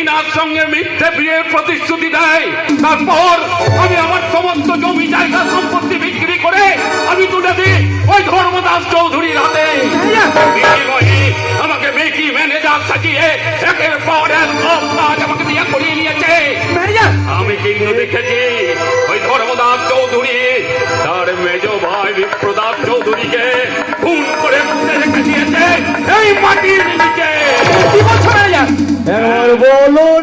রিনার সঙ্গে মিথ্যে বিয়ের প্রতিশ্রুতি দেয়। তারপর আমি আমার সমস্ত জমি জায়গা সম্পত্তি বিক্রি করে আমি তুলে দিই ওই ধর্মদাস চৌধুরীর হাতে। আমাকে মেকি ম্যানেজার সাজিয়ে একের পর এক সব কাজ আমাকে দিয়ে করিয়ে নিয়েছে। আমি কিন্তু দেখেছি ওই ধর্মদাস চৌধুরী তার মেজ ভাই বিপ্রদাস চৌধুরীকে খুন করে পুঁতে রেখে দিয়েছে এই মাটির নিচে। বলুন